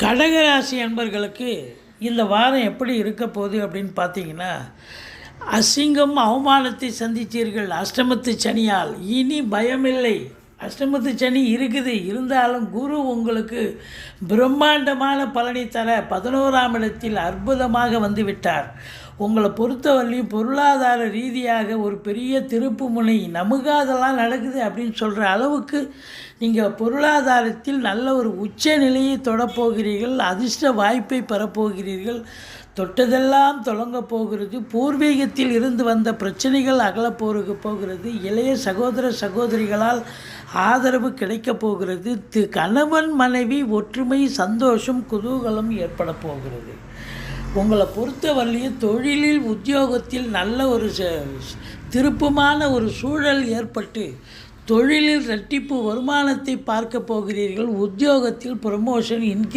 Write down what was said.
கடகராசி அன்பர்களுக்கு இந்த வாரம் எப்படி இருக்க போகுது அப்படின்னு பார்த்தீங்கன்னா, அசிங்கம் அவமானத்தை சந்தித்தீர்கள் அஷ்டமத்து சனியால். இனி பயமில்லை. அஷ்டமத்து சனி இருக்குது, இருந்தாலும் குரு உங்களுக்கு பிரம்மாண்டமான பலனை தர 11ஆம் இடத்தில் அற்புதமாக வந்துவிட்டார். உங்களை பொறுத்தவரையும் பொருளாதார ரீதியாக ஒரு பெரிய திருப்பு முனை, நமக்கு அதெல்லாம் நடக்குது அப்படின்னு சொல்கிற அளவுக்கு நீங்கள் பொருளாதாரத்தில் நல்ல ஒரு உச்ச நிலையை தொடப்போகிறீர்கள். அதிர்ஷ்ட வாய்ப்பை பெறப்போகிறீர்கள். தொட்டதெல்லாம் தொடங்க போகிறது. பூர்வீகத்தில் இருந்து வந்த பிரச்சனைகள் போகிறது. இளைய சகோதர சகோதரிகளால் ஆதரவு கிடைக்கப் போகிறது. கணவன் மனைவி ஒற்றுமை, சந்தோஷம், குதூகலம் ஏற்பட போகிறது. உங்களை பொறுத்தவரையிலும் தொழிலில் உத்தியோகத்தில் நல்ல ஒரு திருப்பமான ஒரு சூழல் ஏற்பட்டு தொழிலில் இரட்டிப்பு வருமானத்தை பார்க்க போகிறீர்கள். உத்தியோகத்தில் ப்ரமோஷன், இன்க்ரிமெண்ட்